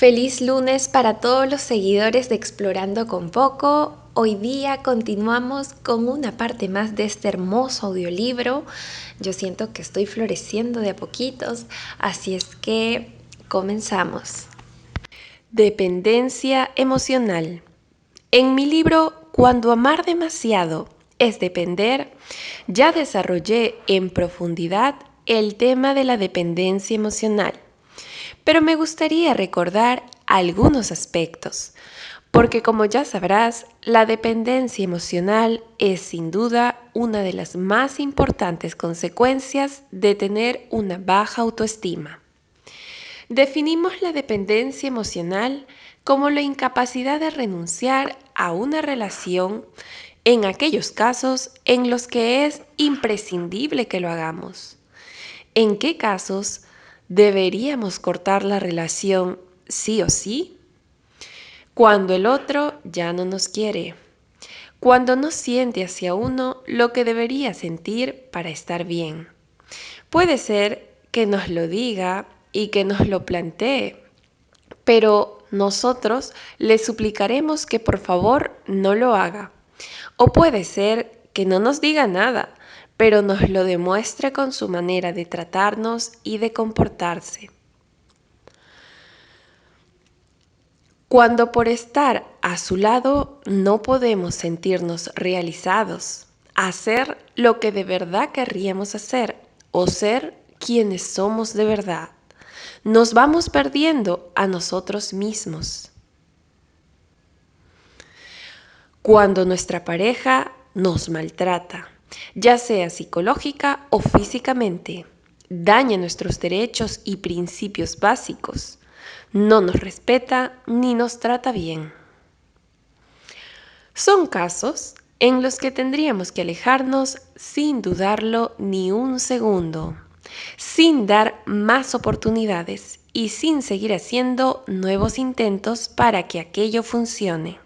Feliz lunes para todos los seguidores de Explorando con Poco. Hoy día continuamos con una parte más de este hermoso audiolibro. Yo siento que estoy floreciendo de a poquitos, así es que comenzamos. Dependencia emocional. En mi libro Cuando amar demasiado es depender, ya desarrollé en profundidad el tema de la dependencia emocional. Pero me gustaría recordar algunos aspectos, porque como ya sabrás, la dependencia emocional es sin duda una de las más importantes consecuencias de tener una baja autoestima. Definimos la dependencia emocional como la incapacidad de renunciar a una relación en aquellos casos en los que es imprescindible que lo hagamos. ¿En qué casos deberíamos cortar la relación sí o sí? Cuando el otro ya no nos quiere. Cuando no siente hacia uno lo que debería sentir para estar bien. Puede ser que nos lo diga y que nos lo plantee, pero nosotros le suplicaremos que por favor no lo haga. O puede ser que no nos diga nada, pero nos lo demuestre con su manera de tratarnos y de comportarse. Cuando por estar a su lado no podemos sentirnos realizados, hacer lo que de verdad querríamos hacer o ser quienes somos de verdad, nos vamos perdiendo a nosotros mismos. Cuando nuestra pareja nos maltrata, ya sea psicológica o físicamente, daña nuestros derechos y principios básicos, no nos respeta ni nos trata bien. Son casos en los que tendríamos que alejarnos sin dudarlo ni un segundo, sin dar más oportunidades y sin seguir haciendo nuevos intentos para que aquello funcione.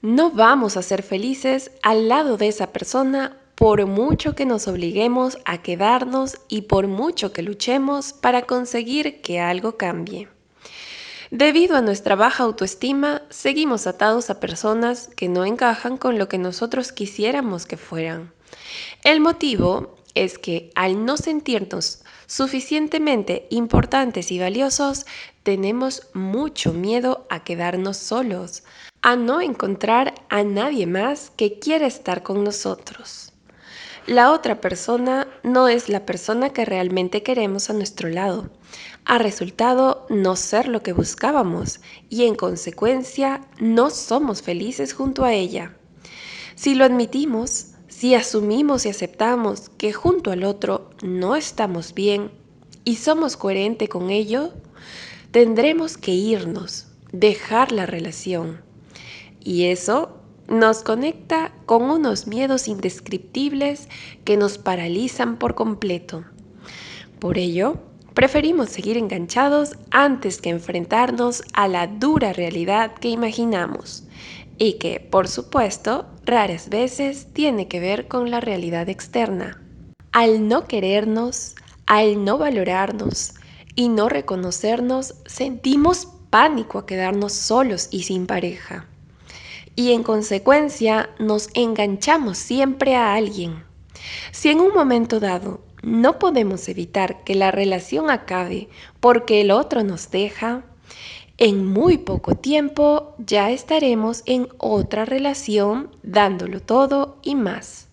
No vamos a ser felices al lado de esa persona por mucho que nos obliguemos a quedarnos y por mucho que luchemos para conseguir que algo cambie. Debido a nuestra baja autoestima, seguimos atados a personas que no encajan con lo que nosotros quisiéramos que fueran. El motivo es que al no sentirnos suficientemente importantes y valiosos, tenemos mucho miedo a quedarnos solos, a no encontrar a nadie más que quiera estar con nosotros. La otra persona no es la persona que realmente queremos a nuestro lado. Ha resultado no ser lo que buscábamos y en consecuencia no somos felices junto a ella. Si lo admitimos, si asumimos y aceptamos que junto al otro no estamos bien y somos coherentes con ello, tendremos que irnos, dejar la relación. Y eso nos conecta con unos miedos indescriptibles que nos paralizan por completo. Por ello, preferimos seguir enganchados antes que enfrentarnos a la dura realidad que imaginamos y que, por supuesto, raras veces tiene que ver con la realidad externa. Al no querernos, al no valorarnos y no reconocernos, sentimos pánico a quedarnos solos y sin pareja. Y en consecuencia nos enganchamos siempre a alguien. Si en un momento dado no podemos evitar que la relación acabe porque el otro nos deja, en muy poco tiempo ya estaremos en otra relación dándolo todo y más.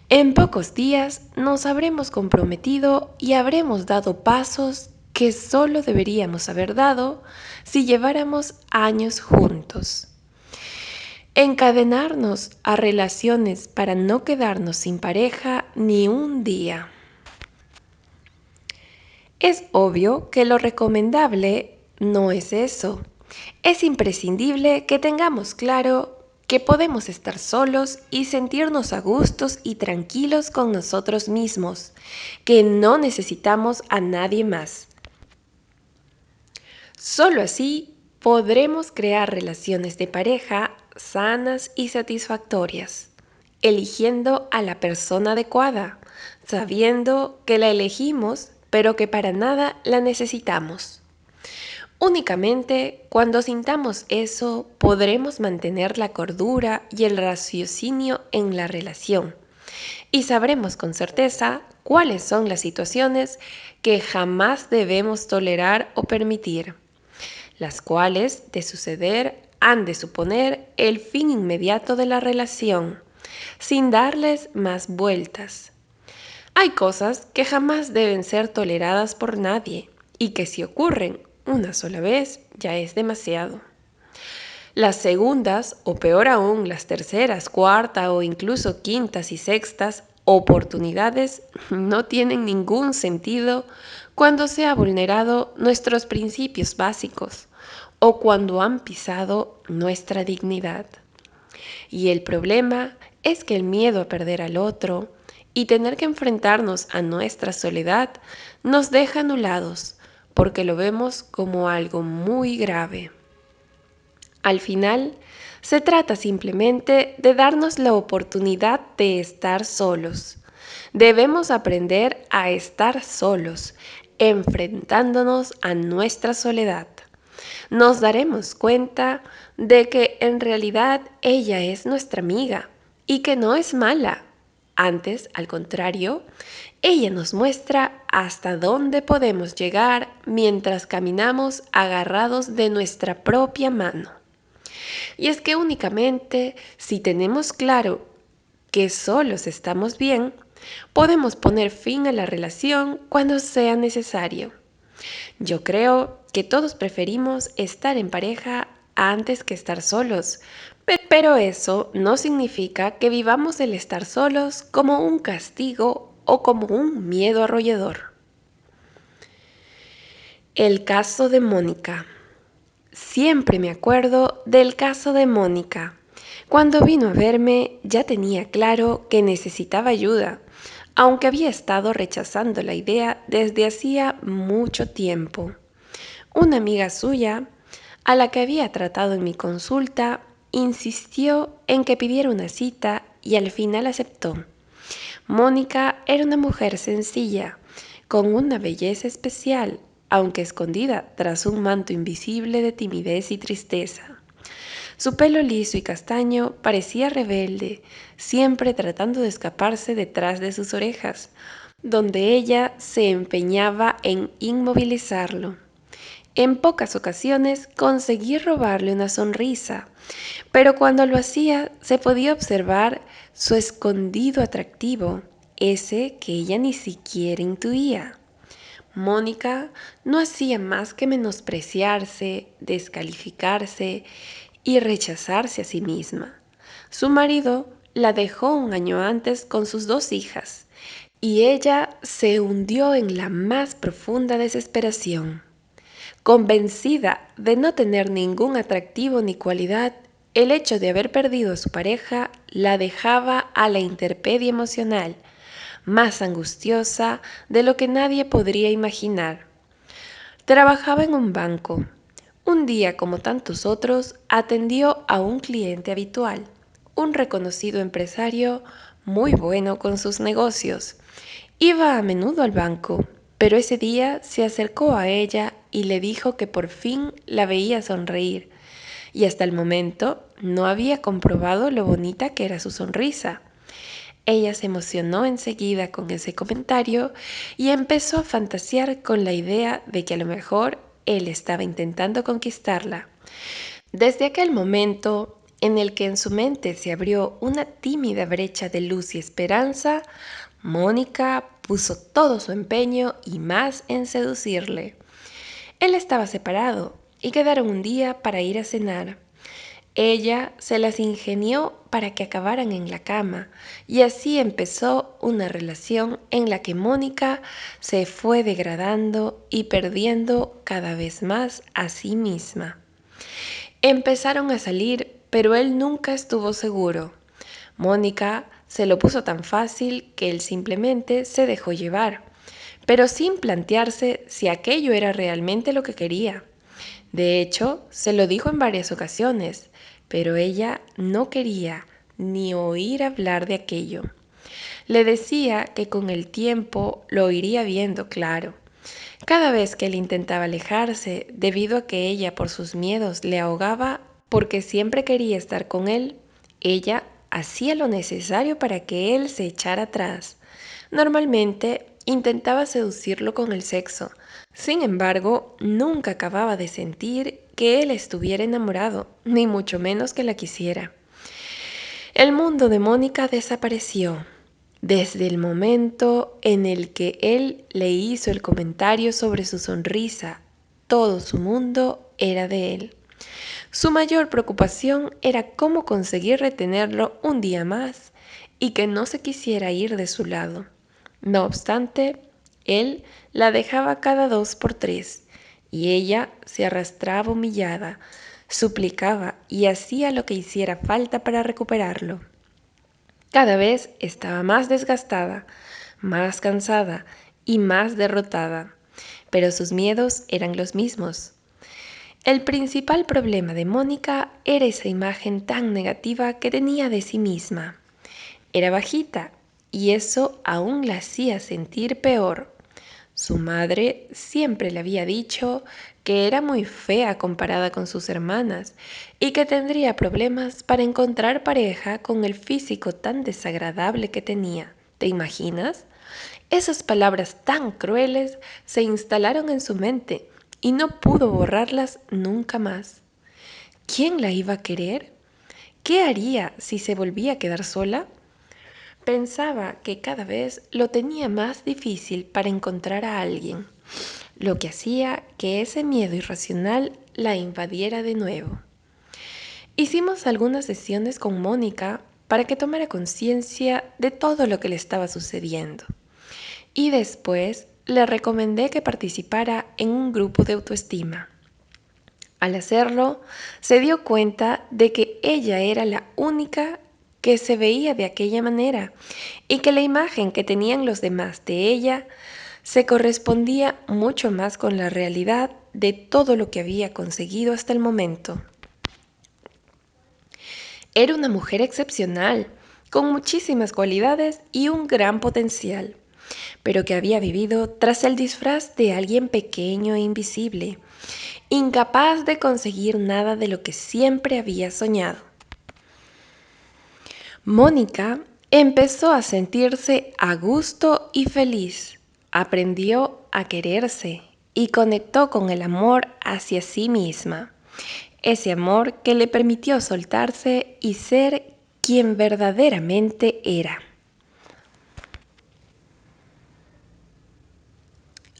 En pocos días nos habremos comprometido y habremos dado pasos que solo deberíamos haber dado si lleváramos años juntos. Encadenarnos a relaciones para no quedarnos sin pareja ni un día. Es obvio que lo recomendable no es eso. Es imprescindible que tengamos claro que podemos estar solos y sentirnos a gustos y tranquilos con nosotros mismos, que no necesitamos a nadie más. Solo así podremos crear relaciones de pareja sanas y satisfactorias, eligiendo a la persona adecuada, sabiendo que la elegimos, pero que para nada la necesitamos. Únicamente cuando sintamos eso podremos mantener la cordura y el raciocinio en la relación y sabremos con certeza cuáles son las situaciones que jamás debemos tolerar o permitir, las cuales, de suceder, han de suponer el fin inmediato de la relación, sin darles más vueltas. Hay cosas que jamás deben ser toleradas por nadie y que si ocurren una sola vez ya es demasiado. Las segundas, o peor aún, las terceras, cuarta o incluso quintas y sextas oportunidades no tienen ningún sentido cuando se ha vulnerado nuestros principios básicos o cuando han pisado nuestra dignidad. Y el problema es que el miedo a perder al otro y tener que enfrentarnos a nuestra soledad nos deja anulados porque lo vemos como algo muy grave. Al final, se trata simplemente de darnos la oportunidad de estar solos. Debemos aprender a estar solos, enfrentándonos a nuestra soledad. Nos daremos cuenta de que en realidad ella es nuestra amiga y que no es mala. Antes, al contrario, ella nos muestra hasta dónde podemos llegar mientras caminamos agarrados de nuestra propia mano. Y es que únicamente si tenemos claro que solos estamos bien, podemos poner fin a la relación cuando sea necesario. Yo creo que todos preferimos estar en pareja antes que estar solos, pero eso no significa que vivamos el estar solos como un castigo o como un miedo arrollador. El caso de Mónica. Siempre me acuerdo del caso de Mónica. Cuando vino a verme ya tenía claro que necesitaba ayuda, aunque había estado rechazando la idea desde hacía mucho tiempo. Una amiga suya, a la que había tratado en mi consulta, insistió en que pidiera una cita y al final aceptó. Mónica era una mujer sencilla, con una belleza especial, aunque escondida tras un manto invisible de timidez y tristeza. Su pelo liso y castaño parecía rebelde, siempre tratando de escaparse detrás de sus orejas, donde ella se empeñaba en inmovilizarlo. En pocas ocasiones conseguí robarle una sonrisa, pero cuando lo hacía se podía observar su escondido atractivo, ese que ella ni siquiera intuía. Mónica no hacía más que menospreciarse, descalificarse y rechazarse a sí misma. Su marido la dejó un año antes con sus 2 hijas y ella se hundió en la más profunda desesperación. Convencida de no tener ningún atractivo ni cualidad, el hecho de haber perdido a su pareja la dejaba a la intemperie emocional, más angustiosa de lo que nadie podría imaginar. Trabajaba en un banco. Un día, como tantos otros, atendió a un cliente habitual, un reconocido empresario muy bueno con sus negocios. Iba a menudo al banco, pero ese día se acercó a ella y le dijo que por fin la veía sonreír, y hasta el momento no había comprobado lo bonita que era su sonrisa. Ella se emocionó enseguida con ese comentario y empezó a fantasear con la idea de que a lo mejor él estaba intentando conquistarla. Desde aquel momento en el que en su mente se abrió una tímida brecha de luz y esperanza, Mónica puso todo su empeño y más en seducirle. Él estaba separado y quedaron un día para ir a cenar. Ella se las ingenió para que acabaran en la cama y así empezó una relación en la que Mónica se fue degradando y perdiendo cada vez más a sí misma. Empezaron a salir, pero él nunca estuvo seguro. Mónica se lo puso tan fácil que él simplemente se dejó llevar, pero sin plantearse si aquello era realmente lo que quería. De hecho, se lo dijo en varias ocasiones, pero ella no quería ni oír hablar de aquello. Le decía que con el tiempo lo iría viendo claro, Cada vez que él intentaba alejarse, debido a que ella por sus miedos le ahogaba porque siempre quería estar con él, ella hacía lo necesario para que él se echara atrás. Normalmente intentaba seducirlo con el sexo. Sin embargo, nunca acababa de sentir que él estuviera enamorado, ni mucho menos que la quisiera. El mundo de Mónica desapareció desde el momento en el que él le hizo el comentario sobre su sonrisa. Todo su mundo era de él. Su mayor preocupación era cómo conseguir retenerlo un día más y que no se quisiera ir de su lado. No obstante, él la dejaba cada 2 por 3 y ella se arrastraba humillada, suplicaba y hacía lo que hiciera falta para recuperarlo. Cada vez estaba más desgastada, más cansada y más derrotada, pero sus miedos eran los mismos. El principal problema de Mónica era esa imagen tan negativa que tenía de sí misma. Era bajita y eso aún la hacía sentir peor. Su madre siempre le había dicho que era muy fea comparada con sus hermanas y que tendría problemas para encontrar pareja con el físico tan desagradable que tenía. ¿Te imaginas? Esas palabras tan crueles se instalaron en su mente y no pudo borrarlas nunca más. ¿Quién la iba a querer? ¿Qué haría si se volvía a quedar sola? Pensaba que cada vez lo tenía más difícil para encontrar a alguien, lo que hacía que ese miedo irracional la invadiera de nuevo. Hicimos algunas sesiones con Mónica para que tomara conciencia de todo lo que le estaba sucediendo. Y después le recomendé que participara en un grupo de autoestima. Al hacerlo, se dio cuenta de que ella era la única que se veía de aquella manera y que la imagen que tenían los demás de ella se correspondía mucho más con la realidad de todo lo que había conseguido hasta el momento. Era una mujer excepcional, con muchísimas cualidades y un gran potencial, pero que había vivido tras el disfraz de alguien pequeño e invisible, incapaz de conseguir nada de lo que siempre había soñado. Mónica empezó a sentirse a gusto y feliz, aprendió a quererse y conectó con el amor hacia sí misma, ese amor que le permitió soltarse y ser quien verdaderamente era.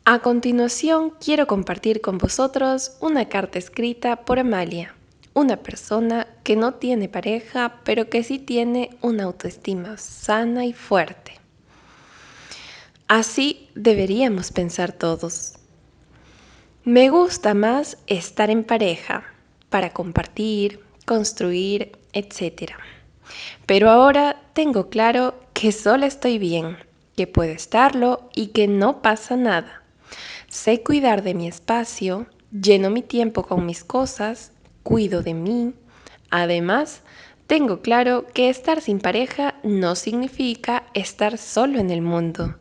A continuación, quiero compartir con vosotros una carta escrita por Amalia, una persona que no tiene pareja, pero que sí tiene una autoestima sana y fuerte. Así deberíamos pensar todos. Me gusta más estar en pareja, para compartir, construir, etc. Pero ahora tengo claro que sola estoy bien, que puedo estarlo y que no pasa nada. Sé cuidar de mi espacio, lleno mi tiempo con mis cosas, cuido de mí. Además, tengo claro que estar sin pareja no significa estar solo en el mundo.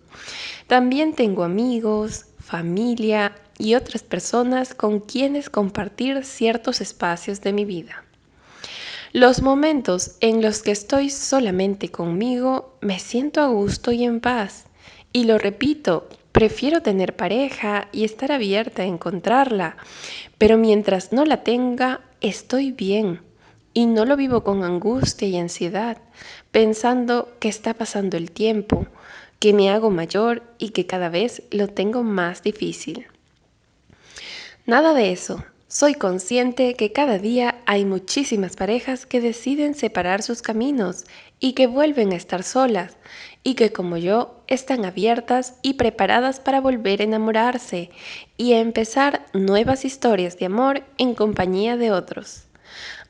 También tengo amigos, familia y otras personas con quienes compartir ciertos espacios de mi vida. Los momentos en los que estoy solamente conmigo, me siento a gusto y en paz. Y lo repito, prefiero tener pareja y estar abierta a encontrarla, pero mientras no la tenga, estoy bien. Y no lo vivo con angustia y ansiedad, pensando que está pasando el tiempo, que me hago mayor y que cada vez lo tengo más difícil. Nada de eso. Soy consciente que cada día hay muchísimas parejas que deciden separar sus caminos y que vuelven a estar solas y que como yo están abiertas y preparadas para volver a enamorarse y a empezar nuevas historias de amor en compañía de otros.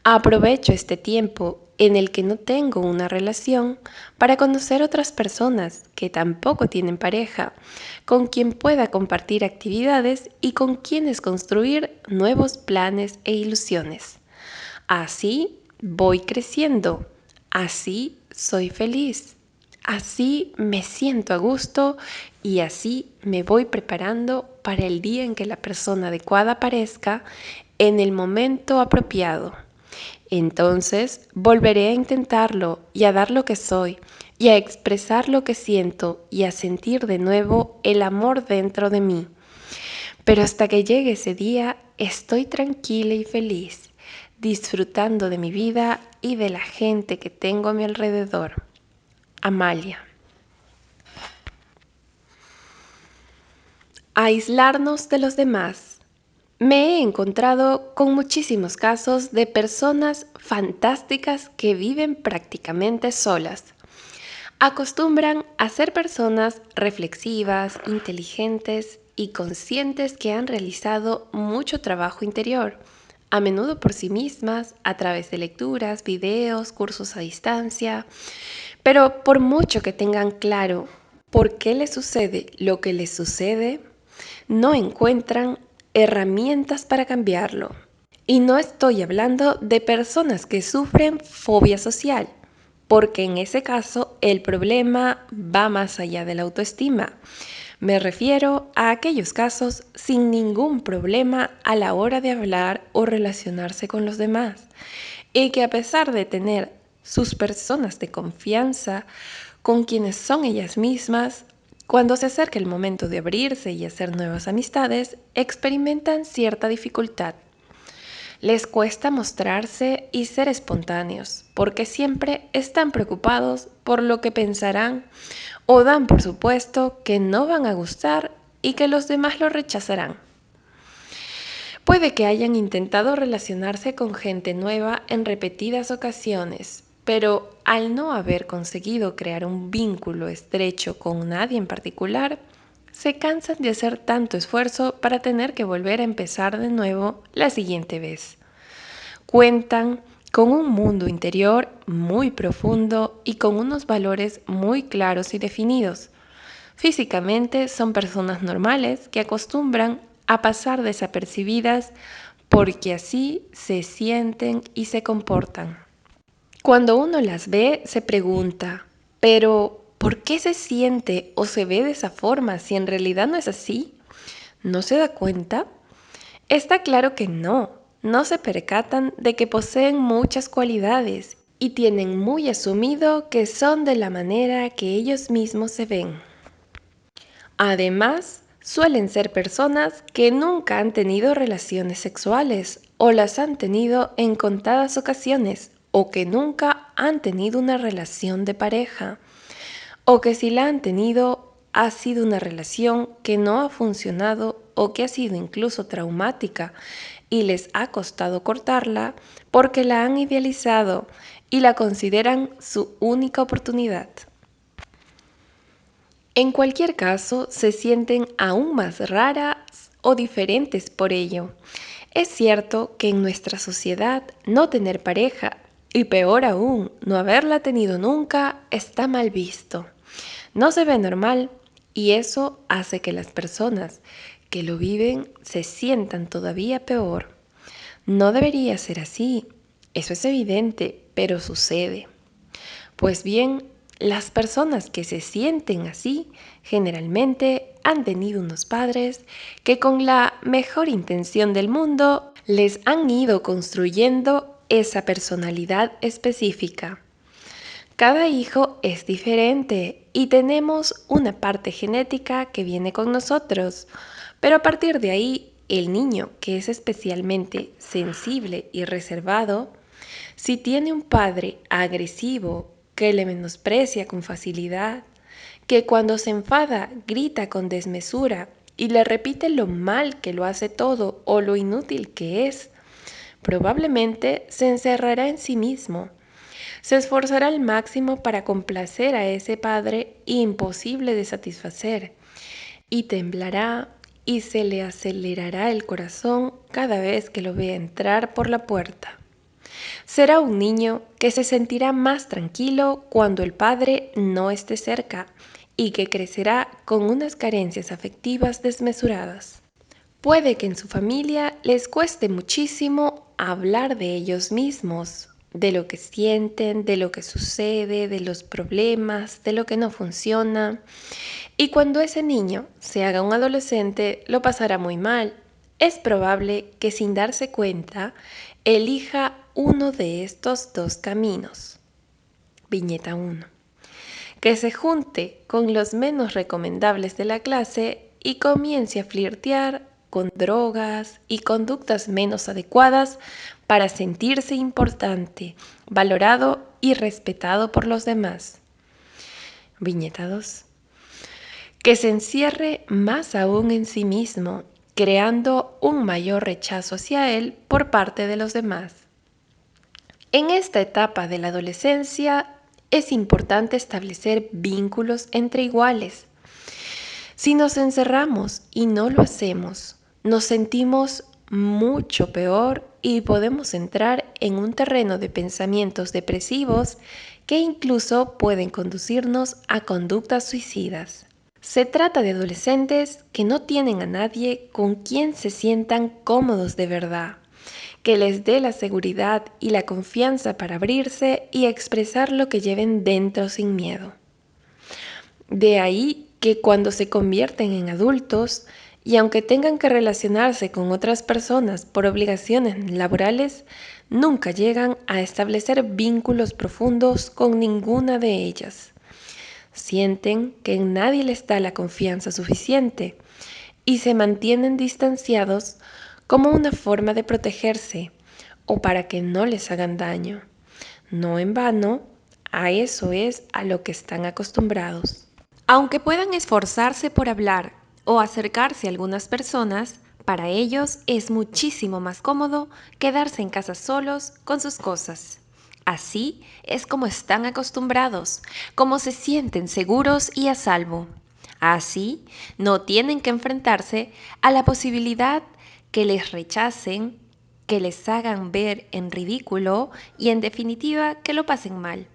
Aprovecho este tiempo en el que no tengo una relación para conocer otras personas que tampoco tienen pareja, con quien pueda compartir actividades y con quienes construir nuevos planes e ilusiones. Así voy creciendo, así soy feliz, Así me siento a gusto y así me voy preparando para el día en que la persona adecuada aparezca en el momento apropiado. Entonces volveré a intentarlo y a dar lo que soy y a expresar lo que siento y a sentir de nuevo el amor dentro de mí. Pero hasta que llegue ese día, estoy tranquila y feliz, disfrutando de mi vida y de la gente que tengo a mi alrededor. Amalia. Aislarnos de los demás. Me he encontrado con muchísimos casos de personas fantásticas que viven prácticamente solas. Acostumbran a ser personas reflexivas, inteligentes y conscientes que han realizado mucho trabajo interior, a menudo por sí mismas, a través de lecturas, videos, cursos a distancia, pero por mucho que tengan claro por qué les sucede lo que les sucede, no encuentran herramientas para cambiarlo. Y no estoy hablando de personas que sufren fobia social, porque en ese caso el problema va más allá de la autoestima. Me refiero a aquellos casos sin ningún problema a la hora de hablar o relacionarse con los demás, y que a pesar de tener sus personas de confianza con quienes son ellas mismas, cuando se acerca el momento de abrirse y hacer nuevas amistades, experimentan cierta dificultad. Les cuesta mostrarse y ser espontáneos, porque siempre están preocupados por lo que pensarán o dan por supuesto que no van a gustar y que los demás lo rechazarán. Puede que hayan intentado relacionarse con gente nueva en repetidas ocasiones, pero al no haber conseguido crear un vínculo estrecho con nadie en particular, se cansan de hacer tanto esfuerzo para tener que volver a empezar de nuevo la siguiente vez. Cuentan con un mundo interior muy profundo y con unos valores muy claros y definidos. Físicamente son personas normales que acostumbran a pasar desapercibidas porque así se sienten y se comportan. Cuando uno las ve, se pregunta, pero ¿por qué se siente o se ve de esa forma si en realidad no es así? ¿No se da cuenta? Está claro que no se percatan de que poseen muchas cualidades y tienen muy asumido que son de la manera que ellos mismos se ven. Además, suelen ser personas que nunca han tenido relaciones sexuales o las han tenido en contadas ocasiones o que nunca han tenido una relación de pareja o que si la han tenido ha sido una relación que no ha funcionado o que ha sido incluso traumática y les ha costado cortarla porque la han idealizado y la consideran su única oportunidad. En cualquier caso, se sienten aún más raras o diferentes por ello. Es cierto que en nuestra sociedad no tener pareja, y peor aún, no haberla tenido nunca, está mal visto. No se ve normal y eso hace que las personas que lo viven se sientan todavía peor. No debería ser así, eso es evidente, pero sucede. Pues bien, las personas que se sienten así generalmente han tenido unos padres que con la mejor intención del mundo les han ido construyendo esa personalidad específica. Cada hijo es diferente y tenemos una parte genética que viene con nosotros, pero a partir de ahí, el niño que es especialmente sensible y reservado, si tiene un padre agresivo que le menosprecia con facilidad, que cuando se enfada grita con desmesura y le repite lo mal que lo hace todo o lo inútil que es, probablemente se encerrará en sí mismo. Se esforzará al máximo para complacer a ese padre imposible de satisfacer y temblará y se le acelerará el corazón cada vez que lo vea entrar por la puerta. Será un niño que se sentirá más tranquilo cuando el padre no esté cerca y que crecerá con unas carencias afectivas desmesuradas. Puede que en su familia les cueste muchísimo hablar de ellos mismos, de lo que sienten, de lo que sucede, de los problemas, de lo que no funciona. Y cuando ese niño se haga un adolescente, lo pasará muy mal. Es probable que sin darse cuenta, elija uno de estos dos caminos. Viñeta 1. Que se junte con los menos recomendables de la clase y comience a flirtear con drogas y conductas menos adecuadas para sentirse importante, valorado y respetado por los demás. Viñeta 2. Que se encierre más aún en sí mismo, creando un mayor rechazo hacia él por parte de los demás. En esta etapa de la adolescencia es importante establecer vínculos entre iguales. Si nos encerramos y no lo hacemos, nos sentimos mucho peor y podemos entrar en un terreno de pensamientos depresivos que incluso pueden conducirnos a conductas suicidas. Se trata de adolescentes que no tienen a nadie con quien se sientan cómodos de verdad, que les dé la seguridad y la confianza para abrirse y expresar lo que lleven dentro sin miedo. De ahí que cuando se convierten en adultos, y aunque tengan que relacionarse con otras personas por obligaciones laborales, nunca llegan a establecer vínculos profundos con ninguna de ellas. Sienten que en nadie les da la confianza suficiente y se mantienen distanciados como una forma de protegerse o para que no les hagan daño. No en vano, a eso es a lo que están acostumbrados. Aunque puedan esforzarse por hablar o acercarse a algunas personas, para ellos es muchísimo más cómodo quedarse en casa solos con sus cosas. Así es como están acostumbrados, como se sienten seguros y a salvo. Así no tienen que enfrentarse a la posibilidad que les rechacen, que les hagan ver en ridículo y en definitiva que lo pasen mal.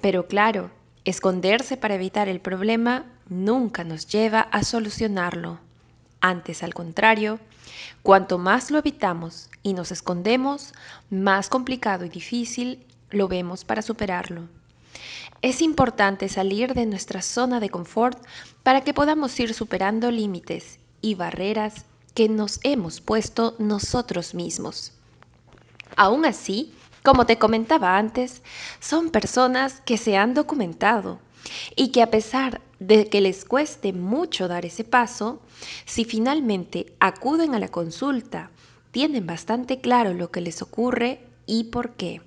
Pero claro, esconderse para evitar el problema nunca nos lleva a solucionarlo. Antes, al contrario, cuanto más lo evitamos y nos escondemos, más complicado y difícil lo vemos para superarlo. Es importante salir de nuestra zona de confort para que podamos ir superando límites y barreras que nos hemos puesto nosotros mismos. Aún así, como te comentaba antes, son personas que se han documentado y que a pesar de que les cueste mucho dar ese paso, si finalmente acuden a la consulta, tienen bastante claro lo que les ocurre y por qué.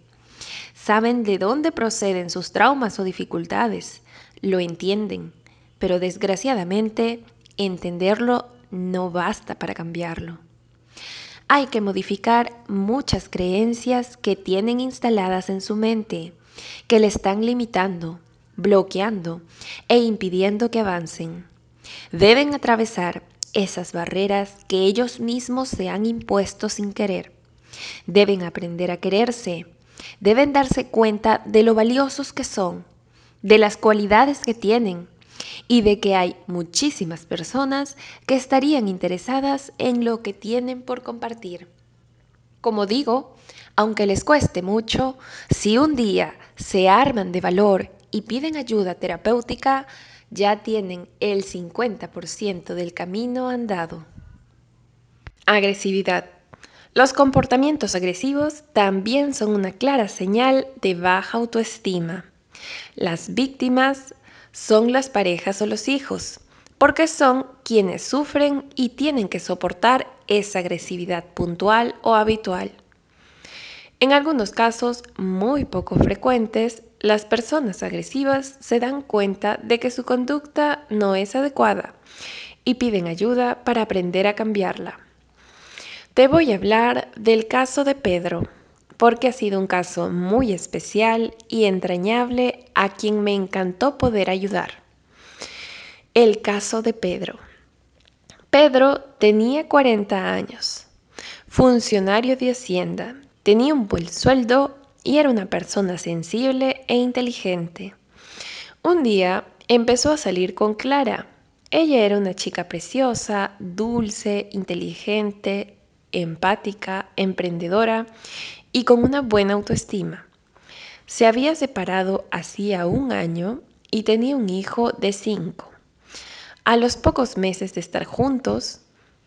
Saben de dónde proceden sus traumas o dificultades, lo entienden, pero desgraciadamente entenderlo no basta para cambiarlo. Hay que modificar muchas creencias que tienen instaladas en su mente, que le están limitando, bloqueando e impidiendo que avancen. Deben atravesar esas barreras que ellos mismos se han impuesto sin querer. Deben aprender a quererse. Deben darse cuenta de lo valiosos que son, de las cualidades que tienen y de que hay muchísimas personas que estarían interesadas en lo que tienen por compartir. Como digo, aunque les cueste mucho, si un día se arman de valor y piden ayuda terapéutica, ya tienen el 50% del camino andado. Agresividad. Los comportamientos agresivos también son una clara señal de baja autoestima. Las víctimas son las parejas o los hijos, porque son quienes sufren y tienen que soportar esa agresividad puntual o habitual. En algunos casos muy poco frecuentes, las personas agresivas se dan cuenta de que su conducta no es adecuada y piden ayuda para aprender a cambiarla. Te voy a hablar del caso de Pedro, porque ha sido un caso muy especial y entrañable a quien me encantó poder ayudar. El caso de Pedro. Pedro tenía 40 años, funcionario de Hacienda, tenía un buen sueldo y era una persona sensible e inteligente. Un día empezó a salir con Clara. Ella era una chica preciosa, dulce, inteligente, empática, emprendedora y con una buena autoestima. Se había separado hacía un año y tenía un hijo de 5. A los pocos meses de estar juntos,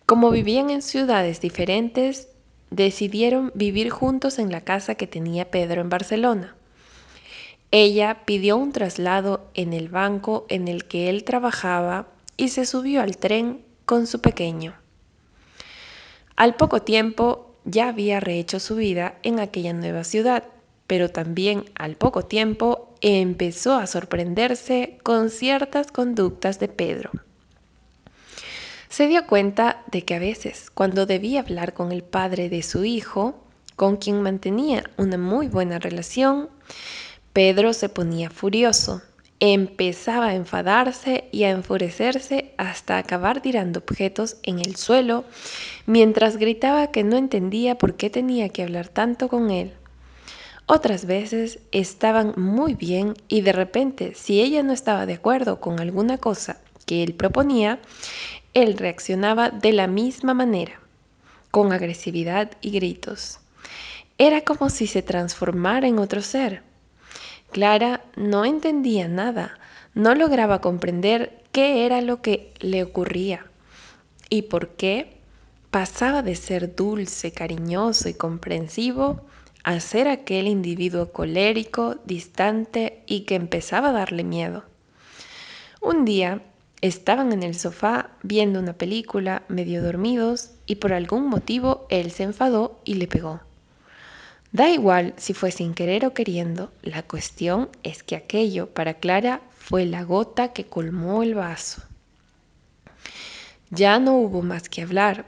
como vivían en ciudades diferentes, decidieron vivir juntos en la casa que tenía Pedro en Barcelona. Ella pidió un traslado en el banco en el que él trabajaba y se subió al tren con su pequeño. Al poco tiempo ya había rehecho su vida en aquella nueva ciudad, pero también al poco tiempo empezó a sorprenderse con ciertas conductas de Pedro. Se dio cuenta de que a veces, cuando debía hablar con el padre de su hijo, con quien mantenía una muy buena relación, Pedro se ponía furioso, empezaba a enfadarse y a enfurecerse hasta acabar tirando objetos en el suelo, mientras gritaba que no entendía por qué tenía que hablar tanto con él. Otras veces estaban muy bien y de repente, si ella no estaba de acuerdo con alguna cosa que él proponía, él reaccionaba de la misma manera, con agresividad y gritos. Era como si se transformara en otro ser. Clara no entendía nada, no lograba comprender qué era lo que le ocurría y por qué pasaba de ser dulce, cariñoso y comprensivo a ser aquel individuo colérico, distante y que empezaba a darle miedo. Un día estaban en el sofá viendo una película, medio dormidos, y por algún motivo él se enfadó y le pegó. Da igual si fue sin querer o queriendo, la cuestión es que aquello para Clara fue la gota que colmó el vaso. Ya no hubo más que hablar,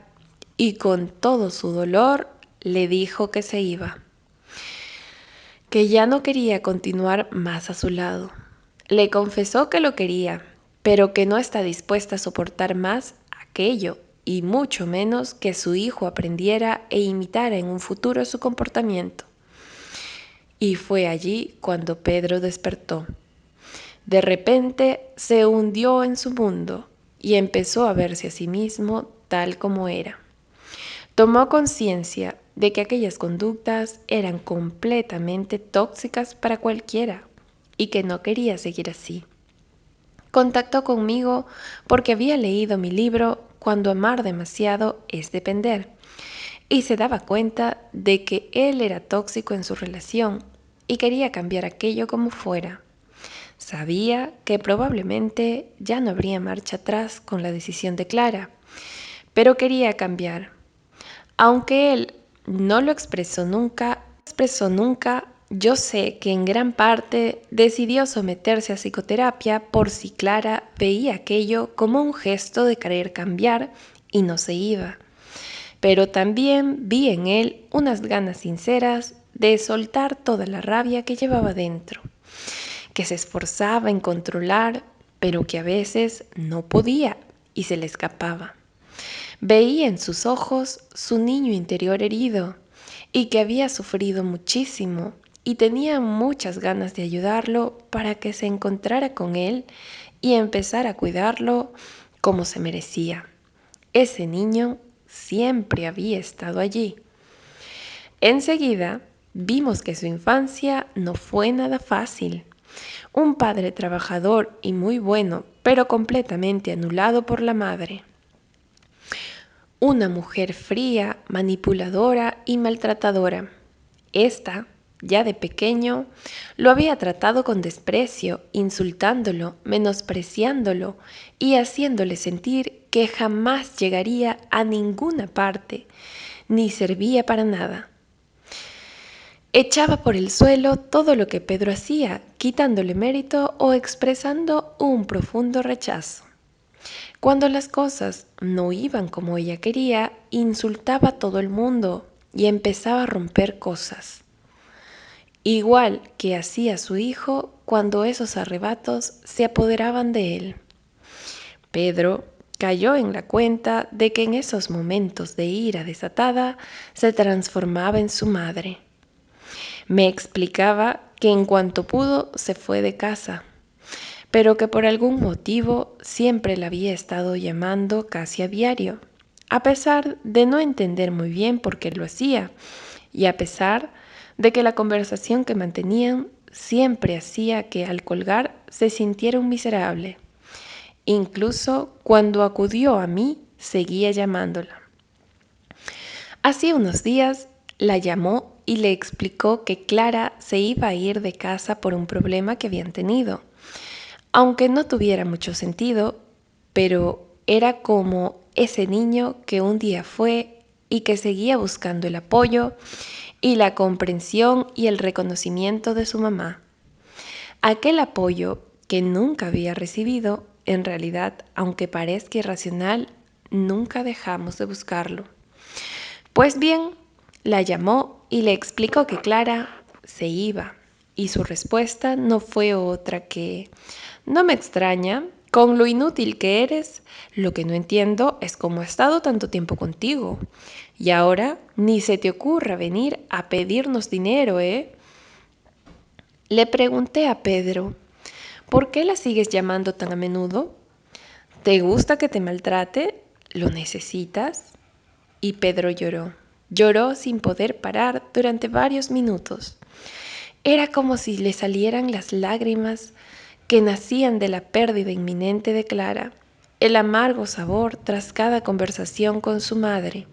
y con todo su dolor le dijo que se iba, que ya no quería continuar más a su lado. Le confesó que lo quería, pero que no está dispuesta a soportar más aquello, y mucho menos que su hijo aprendiera e imitara en un futuro su comportamiento. Y fue allí cuando Pedro despertó. De repente se hundió en su mundo y empezó a verse a sí mismo tal como era. Tomó conciencia de que aquellas conductas eran completamente tóxicas para cualquiera y que no quería seguir así. Contactó conmigo porque había leído mi libro Cuando amar demasiado es depender y se daba cuenta de que él era tóxico en su relación y quería cambiar aquello como fuera. Sabía que probablemente ya no habría marcha atrás con la decisión de Clara, pero quería cambiar. Aunque él no lo expresó nunca, yo sé que en gran parte decidió someterse a psicoterapia por si Clara veía aquello como un gesto de querer cambiar y no se iba. Pero también vi en él unas ganas sinceras de soltar toda la rabia que llevaba dentro, que se esforzaba en controlar, pero que a veces no podía y se le escapaba. Veía en sus ojos su niño interior herido y que había sufrido muchísimo y tenía muchas ganas de ayudarlo para que se encontrara con él y empezar a cuidarlo como se merecía. Ese niño siempre había estado allí. Enseguida vimos que su infancia no fue nada fácil. Un padre trabajador y muy bueno, pero completamente anulado por la madre. Una mujer fría, manipuladora y maltratadora. Esta, ya de pequeño, lo había tratado con desprecio, insultándolo, menospreciándolo y haciéndole sentir que jamás llegaría a ninguna parte, ni servía para nada. Echaba por el suelo todo lo que Pedro hacía, quitándole mérito o expresando un profundo rechazo. Cuando las cosas no iban como ella quería, insultaba a todo el mundo y empezaba a romper cosas. Igual que hacía su hijo cuando esos arrebatos se apoderaban de él. Pedro cayó en la cuenta de que en esos momentos de ira desatada se transformaba en su madre. Me explicaba que en cuanto pudo se fue de casa, pero que por algún motivo siempre la había estado llamando casi a diario, a pesar de no entender muy bien por qué lo hacía y a pesar de que la conversación que mantenían siempre hacía que al colgar se sintiera un miserable. Incluso cuando acudió a mí, seguía llamándola. Hacía unos días la llamó y le explicó que Clara se iba a ir de casa por un problema que habían tenido. Aunque no tuviera mucho sentido, pero era como ese niño que un día fue y que seguía buscando el apoyo y la comprensión y el reconocimiento de su mamá. Aquel apoyo que nunca había recibido, en realidad, aunque parezca irracional, nunca dejamos de buscarlo. Pues bien, la llamó y le explicó que Clara se iba, y su respuesta no fue otra que: no me extraña, con lo inútil que eres, lo que no entiendo es cómo he estado tanto tiempo contigo. Y ahora ni se te ocurra venir a pedirnos dinero, ¿eh? Le pregunté a Pedro: ¿por qué la sigues llamando tan a menudo? ¿Te gusta que te maltrate? ¿Lo necesitas? Y Pedro lloró. Lloró sin poder parar durante varios minutos. Era como si le salieran las lágrimas que nacían de la pérdida inminente de Clara, el amargo sabor tras cada conversación con su madre,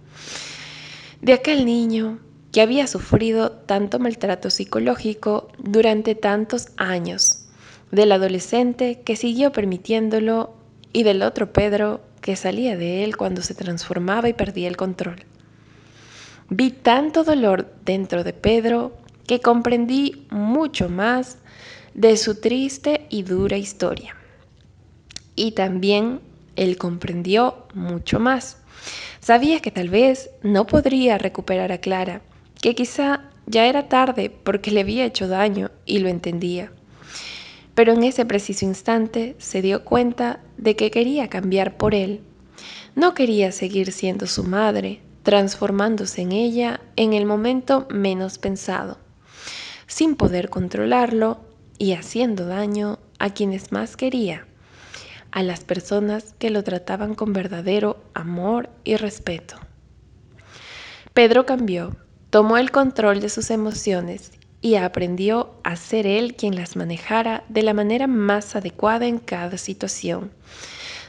de aquel niño que había sufrido tanto maltrato psicológico durante tantos años, del adolescente que siguió permitiéndolo y del otro Pedro que salía de él cuando se transformaba y perdía el control. Vi tanto dolor dentro de Pedro que comprendí mucho más de su triste y dura historia. Y también él comprendió mucho más. Sabía que tal vez no podría recuperar a Clara, que quizá ya era tarde porque le había hecho daño y lo entendía. Pero en ese preciso instante se dio cuenta de que quería cambiar por él. No quería seguir siendo su madre, transformándose en ella en el momento menos pensado, sin poder controlarlo y haciendo daño a quienes más quería, a las personas que lo trataban con verdadero amor y respeto. Pedro cambió, tomó el control de sus emociones y aprendió a ser él quien las manejara de la manera más adecuada en cada situación.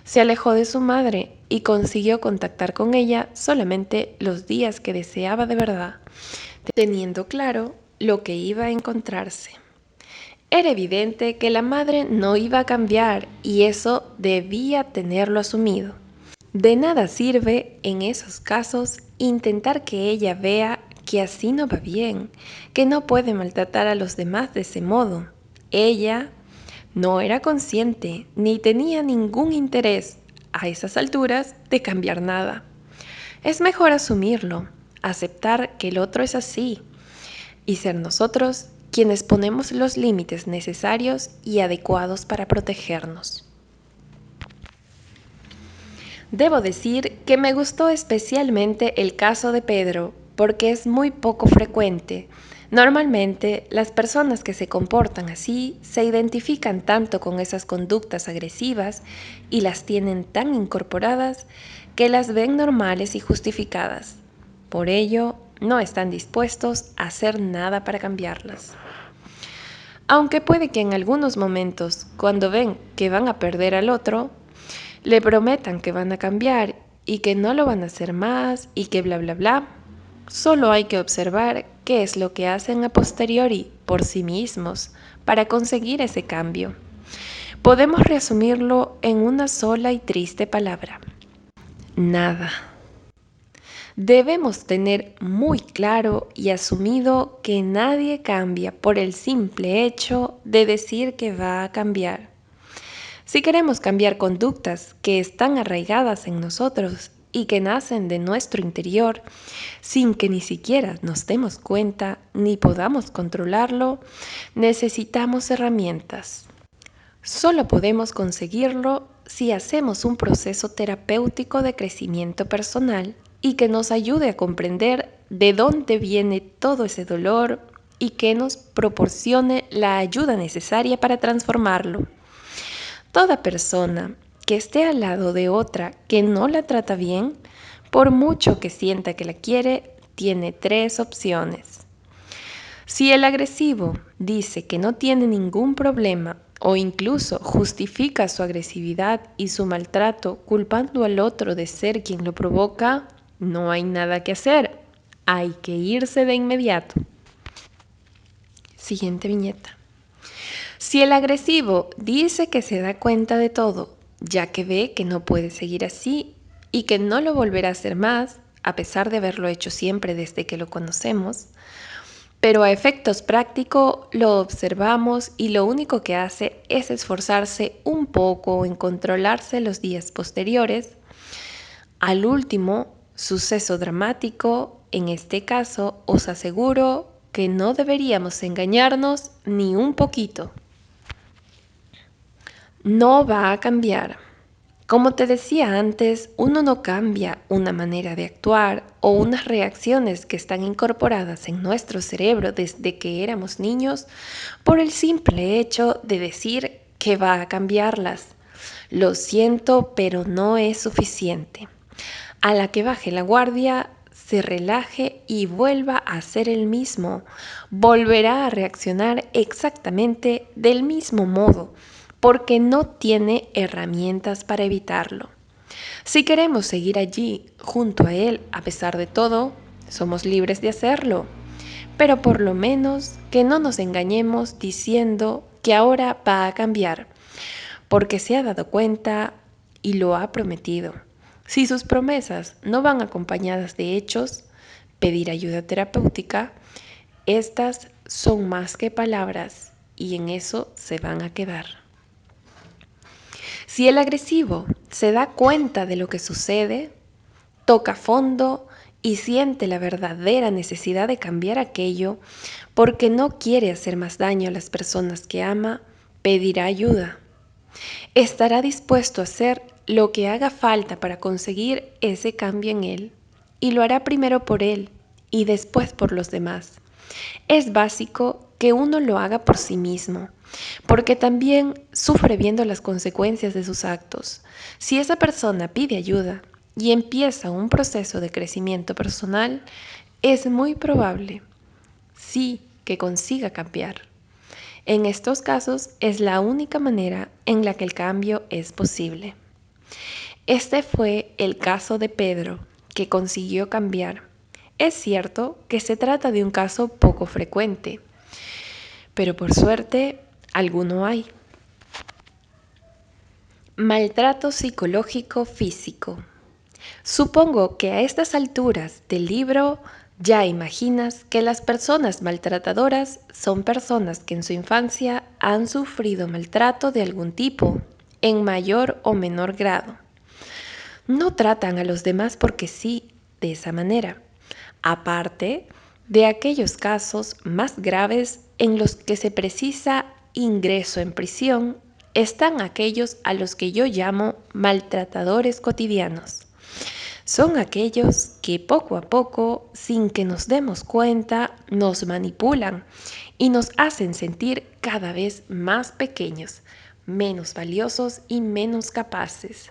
Se alejó de su madre y consiguió contactar con ella solamente los días que deseaba de verdad, teniendo claro lo que iba a encontrarse. Era evidente que la madre no iba a cambiar y eso debía tenerlo asumido. De nada sirve, en esos casos, intentar que ella vea que así no va bien, que no puede maltratar a los demás de ese modo. Ella no era consciente ni tenía ningún interés a esas alturas de cambiar nada. Es mejor asumirlo, aceptar que el otro es así y ser nosotros quienes ponemos los límites necesarios y adecuados para protegernos. Debo decir que me gustó especialmente el caso de Pedro, porque es muy poco frecuente. Normalmente, las personas que se comportan así se identifican tanto con esas conductas agresivas y las tienen tan incorporadas que las ven normales y justificadas. Por ello, no están dispuestos a hacer nada para cambiarlas. Aunque puede que en algunos momentos, cuando ven que van a perder al otro, le prometan que van a cambiar y que no lo van a hacer más y que bla bla bla. Solo hay que observar qué es lo que hacen a posteriori por sí mismos para conseguir ese cambio. Podemos resumirlo en una sola y triste palabra: nada. Debemos tener muy claro y asumido que nadie cambia por el simple hecho de decir que va a cambiar. Si queremos cambiar conductas que están arraigadas en nosotros y que nacen de nuestro interior, sin que ni siquiera nos demos cuenta ni podamos controlarlo, necesitamos herramientas. Solo podemos conseguirlo si hacemos un proceso terapéutico de crecimiento personal y que nos ayude a comprender de dónde viene todo ese dolor y que nos proporcione la ayuda necesaria para transformarlo. Toda persona que esté al lado de otra que no la trata bien, por mucho que sienta que la quiere, tiene tres opciones: Si el agresivo dice que no tiene ningún problema o incluso justifica su agresividad y su maltrato culpando al otro de ser quien lo provoca, no hay nada que hacer. Hay que irse de inmediato. Siguiente viñeta. Si el agresivo dice que se da cuenta de todo, ya que ve que no puede seguir así y que no lo volverá a hacer más, a pesar de haberlo hecho siempre desde que lo conocemos, pero a efectos prácticos lo observamos y lo único que hace es esforzarse un poco en controlarse los días posteriores al último suceso dramático. En este caso, os aseguro que no deberíamos engañarnos ni un poquito. No va a cambiar. Como te decía antes, uno no cambia una manera de actuar o unas reacciones que están incorporadas en nuestro cerebro desde que éramos niños por el simple hecho de decir que va a cambiarlas. Lo siento, pero no es suficiente. A la que baje la guardia, se relaje y vuelva a ser el mismo, volverá a reaccionar exactamente del mismo modo, porque no tiene herramientas para evitarlo. Si queremos seguir allí, junto a él, a pesar de todo, somos libres de hacerlo. Pero por lo menos que no nos engañemos diciendo que ahora va a cambiar, porque se ha dado cuenta y lo ha prometido. Si sus promesas no van acompañadas de hechos, pedir ayuda terapéutica, estas son más que palabras y en eso se van a quedar. Si el agresivo se da cuenta de lo que sucede, toca fondo y siente la verdadera necesidad de cambiar aquello porque no quiere hacer más daño a las personas que ama, pedirá ayuda. Estará dispuesto a hacer lo que haga falta para conseguir ese cambio en él y lo hará primero por él y después por los demás. Es básico que uno lo haga por sí mismo, porque también sufre viendo las consecuencias de sus actos. Si esa persona pide ayuda y empieza un proceso de crecimiento personal, es muy probable, sí, que consiga cambiar. En estos casos es la única manera en la que el cambio es posible. Este fue el caso de Pedro, que consiguió cambiar. Es cierto que se trata de un caso poco frecuente, pero por suerte, alguno hay. Maltrato psicológico físico. Supongo que a estas alturas del libro ya imaginas que las personas maltratadoras son personas que en su infancia han sufrido maltrato de algún tipo, en mayor o menor grado. No tratan a los demás porque sí, de esa manera. Aparte de aquellos casos más graves en los que se precisa ingreso en prisión, están aquellos a los que yo llamo maltratadores cotidianos. Son aquellos que poco a poco, sin que nos demos cuenta, nos manipulan y nos hacen sentir cada vez más pequeños, menos valiosos y menos capaces.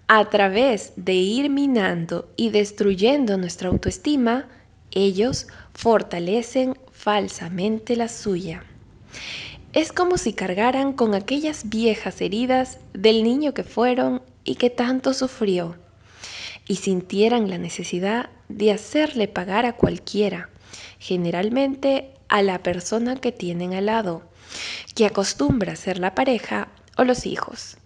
A través de ir minando y destruyendo nuestra autoestima, ellos fortalecen falsamente la suya. Es como si cargaran con aquellas viejas heridas del niño que fueron y que tanto sufrió, y sintieran la necesidad de hacerle pagar a cualquiera, generalmente a la persona que tienen al lado, que acostumbra a ser la pareja o los hijos.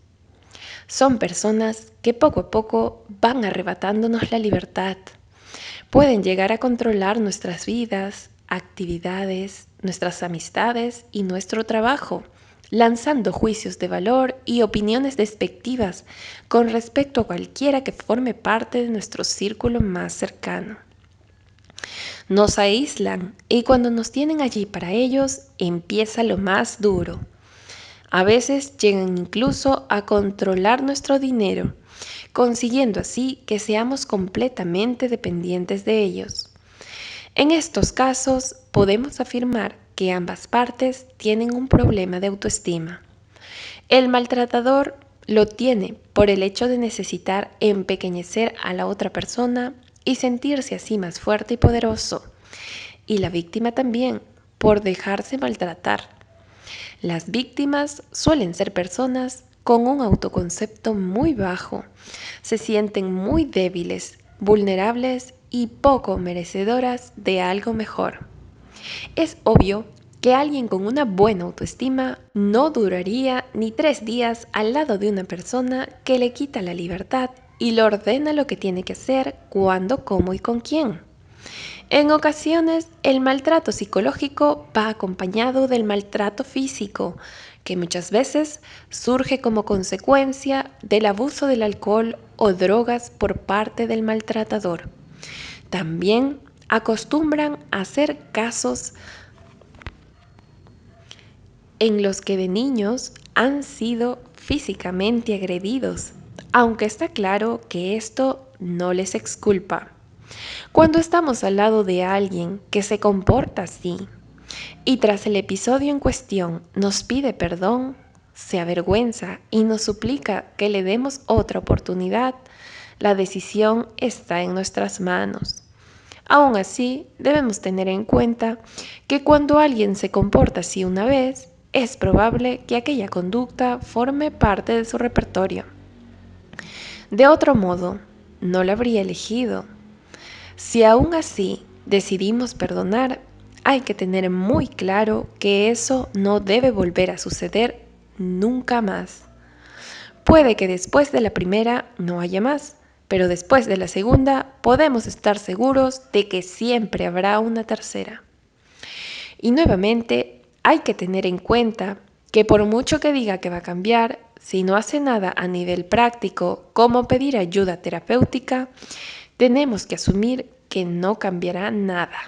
Son personas que poco a poco van arrebatándonos la libertad. Pueden llegar a controlar nuestras vidas, actividades, nuestras amistades y nuestro trabajo, lanzando juicios de valor y opiniones despectivas con respecto a cualquiera que forme parte de nuestro círculo más cercano. Nos aíslan y cuando nos tienen allí para ellos empieza lo más duro. A veces llegan incluso a controlar nuestro dinero, consiguiendo así que seamos completamente dependientes de ellos. En estos casos podemos afirmar que ambas partes tienen un problema de autoestima. El maltratador lo tiene por el hecho de necesitar empequeñecer a la otra persona y sentirse así más fuerte y poderoso. Y la víctima también, por dejarse maltratar. Las víctimas suelen ser personas con un autoconcepto muy bajo, se sienten muy débiles, vulnerables y poco merecedoras de algo mejor. Es obvio que alguien con una buena autoestima no duraría ni 3 días al lado de una persona que le quita la libertad y le ordena lo que tiene que hacer, cuándo, cómo y con quién. En ocasiones, el maltrato psicológico va acompañado del maltrato físico, que muchas veces surge como consecuencia del abuso del alcohol o drogas por parte del maltratador. También acostumbran a hacer casos en los que de niños han sido físicamente agredidos, aunque está claro que esto no les exculpa. Cuando estamos al lado de alguien que se comporta así y tras el episodio en cuestión nos pide perdón, se avergüenza y nos suplica que le demos otra oportunidad, la decisión está en nuestras manos. Aún así, debemos tener en cuenta que cuando alguien se comporta así una vez, es probable que aquella conducta forme parte de su repertorio. De otro modo, no la habría elegido. Si aún así decidimos perdonar, hay que tener muy claro que eso no debe volver a suceder nunca más. Puede que después de la primera no haya más, pero después de la segunda podemos estar seguros de que siempre habrá una tercera. Y nuevamente hay que tener en cuenta que por mucho que diga que va a cambiar, si no hace nada a nivel práctico, como pedir ayuda terapéutica, tenemos que asumir que no cambiará nada.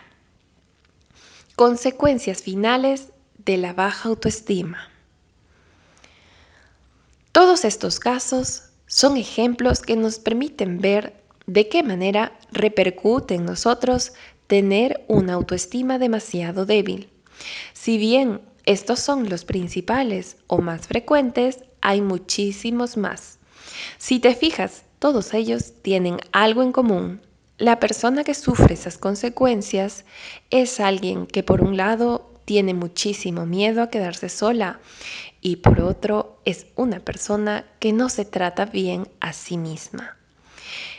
Consecuencias finales de la baja autoestima. Todos estos casos son ejemplos que nos permiten ver de qué manera repercute en nosotros tener una autoestima demasiado débil. Si bien estos son los principales o más frecuentes, hay muchísimos más. Si te fijas, todos ellos tienen algo en común. La persona que sufre esas consecuencias es alguien que por un lado tiene muchísimo miedo a quedarse sola y por otro es una persona que no se trata bien a sí misma.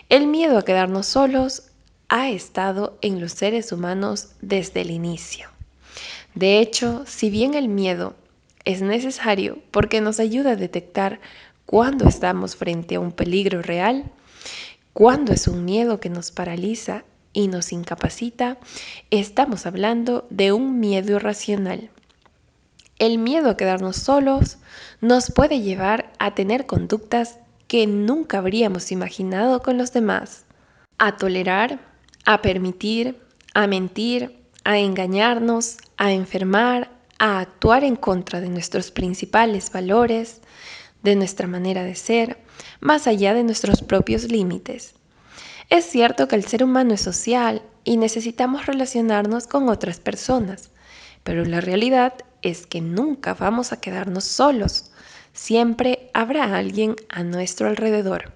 El miedo a quedarnos solos ha estado en los seres humanos desde el inicio. De hecho, si bien el miedo es necesario porque nos ayuda a detectar cuándo estamos frente a un peligro real, cuándo es un miedo que nos paraliza y nos incapacita, estamos hablando de un miedo irracional. El miedo a quedarnos solos nos puede llevar a tener conductas que nunca habríamos imaginado con los demás, a tolerar, a permitir, a mentir, a engañarnos, a enfermar, a actuar en contra de nuestros principales valores, de nuestra manera de ser, más allá de nuestros propios límites. Es cierto que el ser humano es social y necesitamos relacionarnos con otras personas, pero la realidad es que nunca vamos a quedarnos solos. Siempre habrá alguien a nuestro alrededor.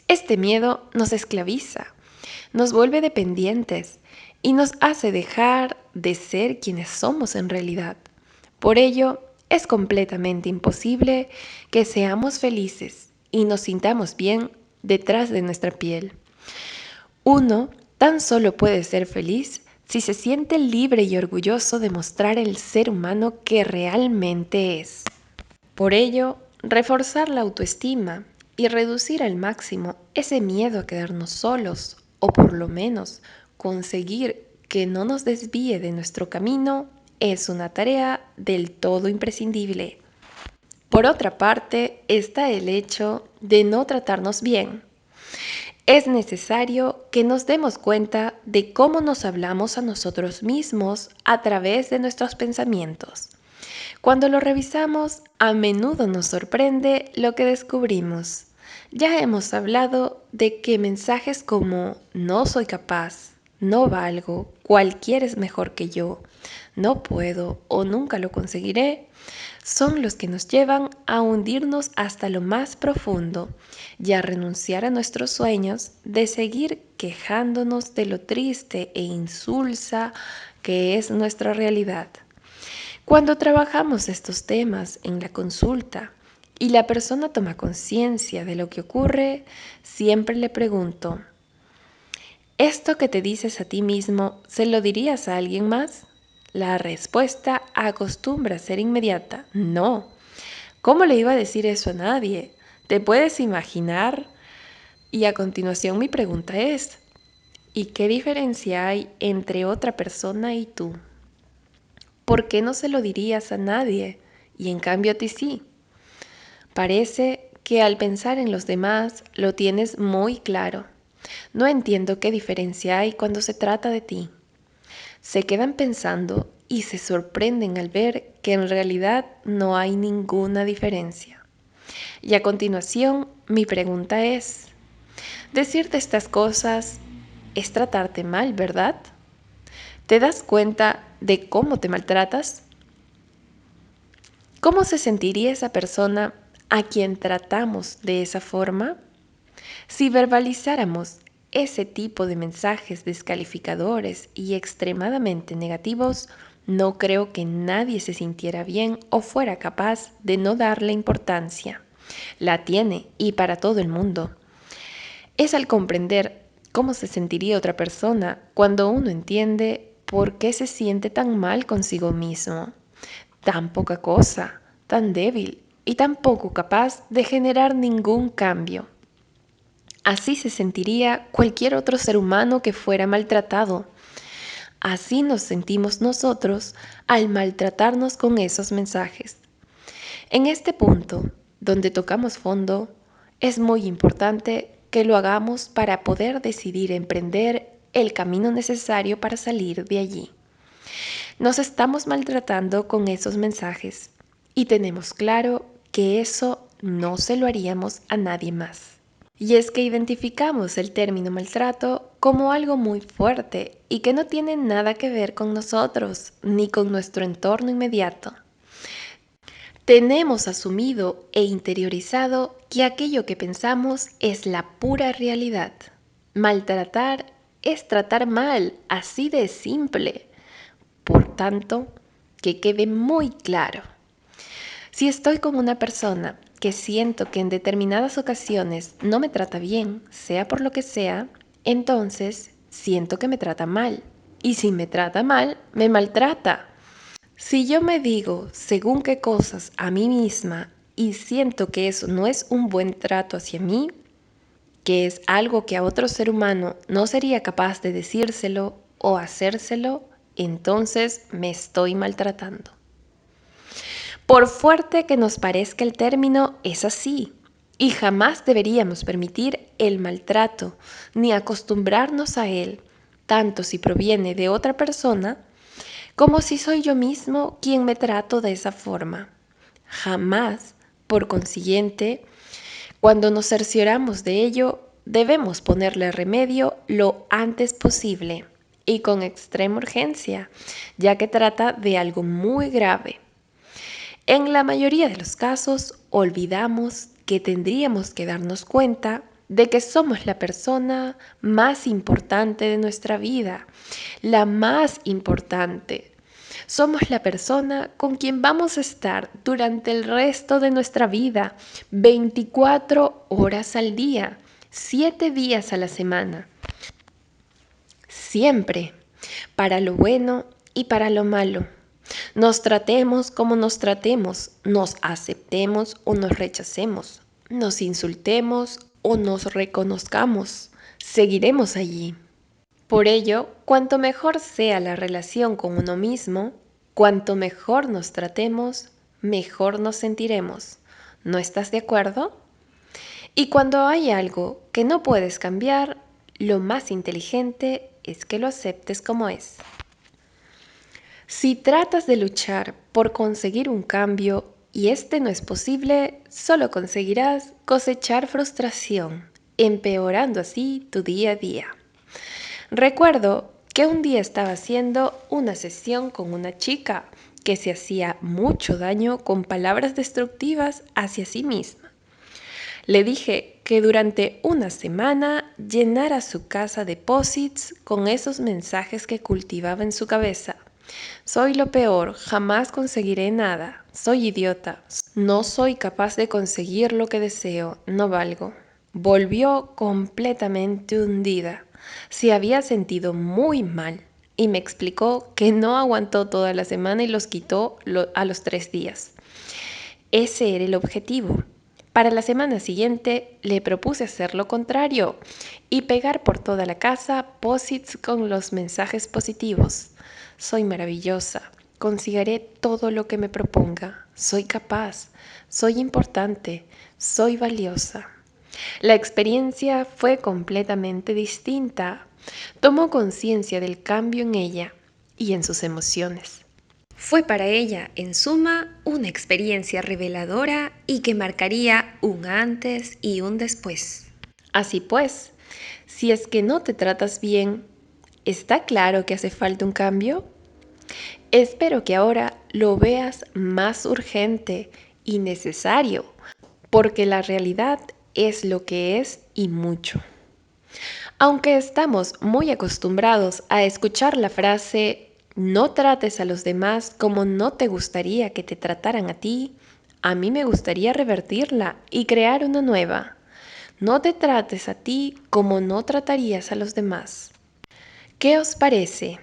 Este miedo nos esclaviza, nos vuelve dependientes y nos hace dejar de ser quienes somos en realidad. Por ello, es completamente imposible que seamos felices y nos sintamos bien detrás de nuestra piel. Uno tan solo puede ser feliz si se siente libre y orgulloso de mostrar el ser humano que realmente es. Por ello, reforzar la autoestima y reducir al máximo ese miedo a quedarnos solos, o por lo menos conseguir que no nos desvíe de nuestro camino, es una tarea del todo imprescindible. Por otra parte, está el hecho de no tratarnos bien. Es necesario que nos demos cuenta de cómo nos hablamos a nosotros mismos a través de nuestros pensamientos. Cuando lo revisamos, a menudo nos sorprende lo que descubrimos. Ya hemos hablado de que mensajes como no soy capaz, no valgo, cualquiera es mejor que yo, no puedo o nunca lo conseguiré, son los que nos llevan a hundirnos hasta lo más profundo y a renunciar a nuestros sueños de seguir quejándonos de lo triste e insulsa que es nuestra realidad. Cuando trabajamos estos temas en la consulta y la persona toma conciencia de lo que ocurre, siempre le pregunto, ¿esto que te dices a ti mismo, se lo dirías a alguien más? La respuesta acostumbra a ser inmediata, no. ¿Cómo le iba a decir eso a nadie? ¿Te puedes imaginar? Y a continuación mi pregunta es, ¿y qué diferencia hay entre otra persona y tú? ¿Por qué no se lo dirías a nadie y en cambio a ti sí? Parece que al pensar en los demás lo tienes muy claro. No entiendo qué diferencia hay cuando se trata de ti. Se quedan pensando y se sorprenden al ver que en realidad no hay ninguna diferencia. Y a continuación, mi pregunta es, decirte estas cosas es tratarte mal, ¿verdad? ¿Te das cuenta de cómo te maltratas? ¿Cómo se sentiría esa persona a quien tratamos de esa forma? Si verbalizáramos ese tipo de mensajes descalificadores y extremadamente negativos, no creo que nadie se sintiera bien o fuera capaz de no darle importancia. La tiene y para todo el mundo. Es al comprender cómo se sentiría otra persona cuando uno entiende por qué se siente tan mal consigo mismo, tan poca cosa, tan débil y tan poco capaz de generar ningún cambio. Así se sentiría cualquier otro ser humano que fuera maltratado. Así nos sentimos nosotros al maltratarnos con esos mensajes. En este punto, donde tocamos fondo, es muy importante que lo hagamos para poder decidir emprender el camino necesario para salir de allí. Nos estamos maltratando con esos mensajes y tenemos claro que eso no se lo haríamos a nadie más. Y es que identificamos el término maltrato como algo muy fuerte y que no tiene nada que ver con nosotros ni con nuestro entorno inmediato. Tenemos asumido e interiorizado que aquello que pensamos es la pura realidad. Maltratar es tratar mal, así de simple. Por tanto, que quede muy claro. Si estoy con una persona que siento que en determinadas ocasiones no me trata bien, sea por lo que sea, entonces siento que me trata mal. Y si me trata mal, me maltrata. Si yo me digo según qué cosas a mí misma y siento que eso no es un buen trato hacia mí, que es algo que a otro ser humano no sería capaz de decírselo o hacérselo, entonces me estoy maltratando. Por fuerte que nos parezca el término, es así. Y jamás deberíamos permitir el maltrato ni acostumbrarnos a él, tanto si proviene de otra persona como si soy yo mismo quien me trato de esa forma. Jamás, por consiguiente, cuando nos cercioramos de ello, debemos ponerle remedio lo antes posible y con extrema urgencia, ya que trata de algo muy grave. En la mayoría de los casos, olvidamos que tendríamos que darnos cuenta de que somos la persona más importante de nuestra vida, la más importante. Somos la persona con quien vamos a estar durante el resto de nuestra vida, 24 horas al día, 7 días a la semana. Siempre, para lo bueno y para lo malo. Nos tratemos como nos tratemos, nos aceptemos o nos rechacemos, nos insultemos o nos reconozcamos, seguiremos allí. Por ello, cuanto mejor sea la relación con uno mismo, cuanto mejor nos tratemos, mejor nos sentiremos. ¿No estás de acuerdo? Y cuando hay algo que no puedes cambiar, lo más inteligente es que lo aceptes como es. Si tratas de luchar por conseguir un cambio y este no es posible, solo conseguirás cosechar frustración, empeorando así tu día a día. Recuerdo que un día estaba haciendo una sesión con una chica que se hacía mucho daño con palabras destructivas hacia sí misma. Le dije que durante una semana llenara su casa de post-its con esos mensajes que cultivaba en su cabeza. Soy lo peor, jamás conseguiré nada, soy idiota, no soy capaz de conseguir lo que deseo, no valgo. Volvió completamente hundida. Se había sentido muy mal y me explicó que no aguantó toda la semana y los quitó a los 3 días. Ese era el objetivo. Para la semana siguiente le propuse hacer lo contrario y pegar por toda la casa post-its con los mensajes positivos. Soy maravillosa, conseguiré todo lo que me proponga, soy capaz, soy importante, soy valiosa. La experiencia fue completamente distinta. Tomó conciencia del cambio en ella y en sus emociones. Fue para ella, en suma, una experiencia reveladora y que marcaría un antes y un después. Así pues, si es que no te tratas bien, ¿está claro que hace falta un cambio? Espero que ahora lo veas más urgente y necesario, porque la realidad es lo que es y mucho. Aunque estamos muy acostumbrados a escuchar la frase no trates a los demás como no te gustaría que te trataran a ti, a mí me gustaría revertirla y crear una nueva. No te trates a ti como no tratarías a los demás. ¿Qué os parece?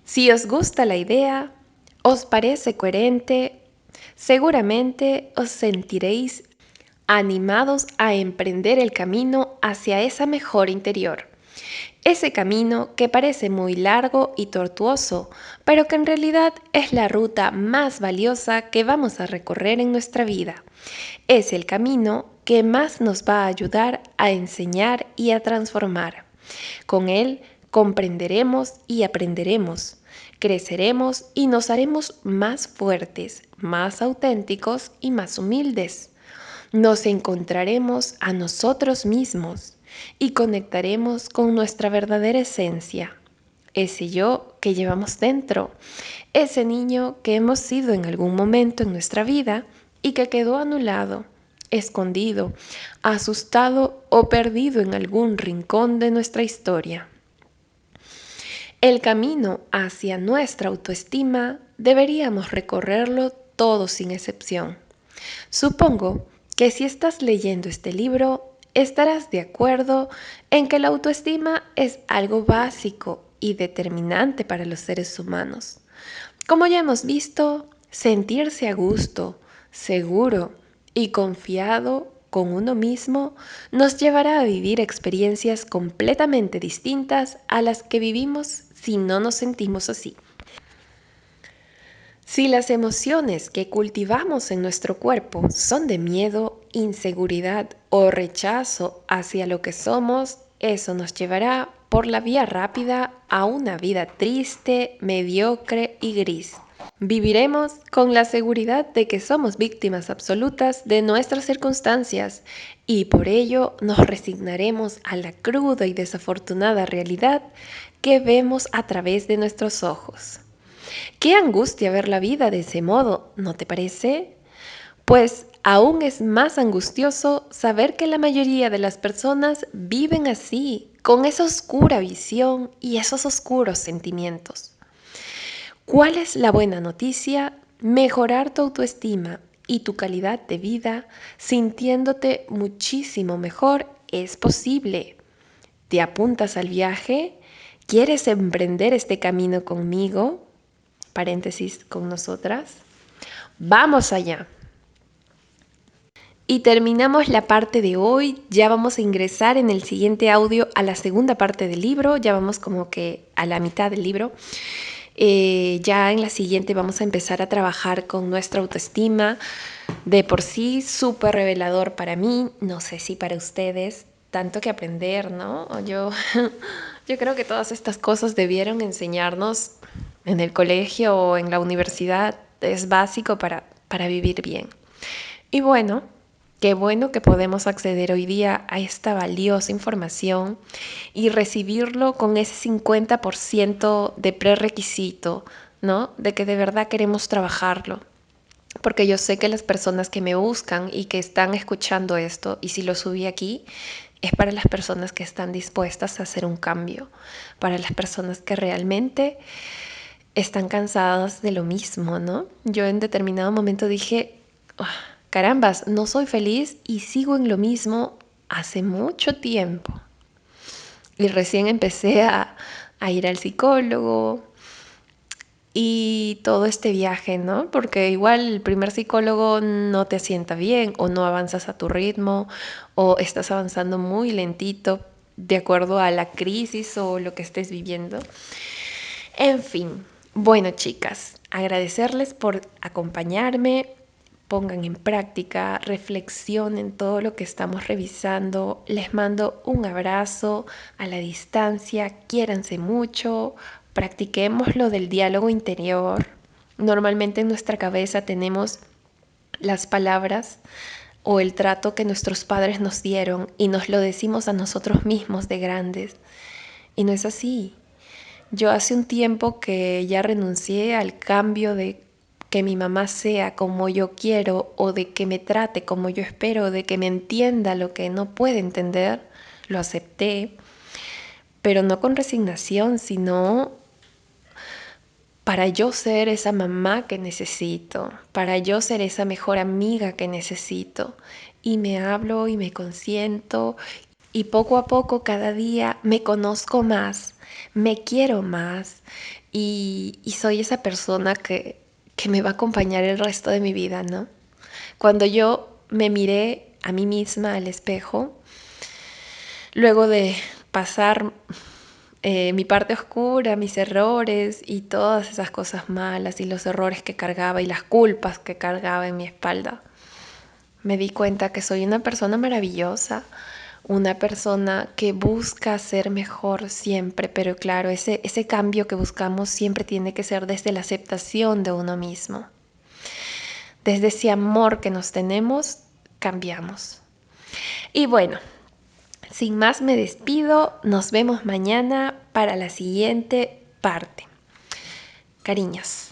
Si os gusta la idea, os parece coherente, seguramente os sentiréis animados a emprender el camino hacia esa mejora interior. Ese camino que parece muy largo y tortuoso, pero que en realidad es la ruta más valiosa que vamos a recorrer en nuestra vida. Es el camino que más nos va a ayudar a enseñar y a transformar. Con él comprenderemos y aprenderemos, creceremos y nos haremos más fuertes, más auténticos y más humildes. Nos encontraremos a nosotros mismos y conectaremos con nuestra verdadera esencia, ese yo que llevamos dentro, ese niño que hemos sido en algún momento en nuestra vida y que quedó anulado, escondido, asustado o perdido en algún rincón de nuestra historia. El camino hacia nuestra autoestima deberíamos recorrerlo todos sin excepción. Supongo que si estás leyendo este libro, estarás de acuerdo en que la autoestima es algo básico y determinante para los seres humanos. Como ya hemos visto, sentirse a gusto, seguro y confiado con uno mismo nos llevará a vivir experiencias completamente distintas a las que vivimos si no nos sentimos así. Si las emociones que cultivamos en nuestro cuerpo son de miedo, inseguridad o rechazo hacia lo que somos, eso nos llevará por la vía rápida a una vida triste, mediocre y gris. Viviremos con la seguridad de que somos víctimas absolutas de nuestras circunstancias y por ello nos resignaremos a la cruda y desafortunada realidad que vemos a través de nuestros ojos. Qué angustia ver la vida de ese modo, ¿no te parece? Pues aún es más angustioso saber que la mayoría de las personas viven así, con esa oscura visión y esos oscuros sentimientos. ¿Cuál es la buena noticia? Mejorar tu autoestima y tu calidad de vida sintiéndote muchísimo mejor es posible. ¿Te apuntas al viaje? ¿Quieres emprender este camino conmigo? Paréntesis, con nosotras. Vamos allá. Y terminamos la parte de hoy. Ya vamos a ingresar en el siguiente audio a la segunda parte del libro. Ya vamos como que a la mitad del libro. Ya en la siguiente vamos a empezar a trabajar con nuestra autoestima. De por sí, súper revelador para mí. No sé si para ustedes. Tanto que aprender, ¿no? Yo creo que todas estas cosas debieron enseñarnos en el colegio o en la universidad. Es básico para vivir bien. Y bueno, qué bueno que podemos acceder hoy día a esta valiosa información y recibirlo con ese 50% de prerequisito, ¿no? De que de verdad queremos trabajarlo. porque yo sé que las personas que me buscan y que están escuchando esto, y si lo subí aquí, es para las personas que están dispuestas a hacer un cambio, para las personas que realmente están cansadas de lo mismo, ¿no? Yo en determinado momento dije, "Ah, carambas, no soy feliz y sigo en lo mismo hace mucho tiempo". Y recién empecé a ir al psicólogo y todo este viaje, ¿no? Porque igual el primer psicólogo no te sienta bien o no avanzas a tu ritmo o estás avanzando muy lentito de acuerdo a la crisis o lo que estés viviendo. En fin, bueno chicas, agradecerles por acompañarme, pongan en práctica, reflexionen todo lo que estamos revisando, les mando un abrazo a la distancia, quiéranse mucho, practiquemos lo del diálogo interior. Normalmente en nuestra cabeza tenemos las palabras o el trato que nuestros padres nos dieron y nos lo decimos a nosotros mismos de grandes. Y no es así. Yo hace un tiempo que ya renuncié al cambio de que mi mamá sea como yo quiero o de que me trate como yo espero, de que me entienda lo que no puede entender. Lo acepté, pero no con resignación, sino para yo ser esa mamá que necesito, para yo ser esa mejor amiga que necesito. Y me hablo y me consiento y poco a poco cada día me conozco más, me quiero más y soy esa persona que me va a acompañar el resto de mi vida, ¿no? Cuando yo me miré a mí misma al espejo, luego de pasar mi parte oscura, mis errores y todas esas cosas malas y los errores que cargaba y las culpas que cargaba en mi espalda, me di cuenta que soy una persona maravillosa, una persona que busca ser mejor siempre, pero claro, ese cambio que buscamos siempre tiene que ser desde la aceptación de uno mismo. Desde ese amor que nos tenemos, cambiamos. Y bueno, sin más me despido, nos vemos mañana para la siguiente parte. Cariños.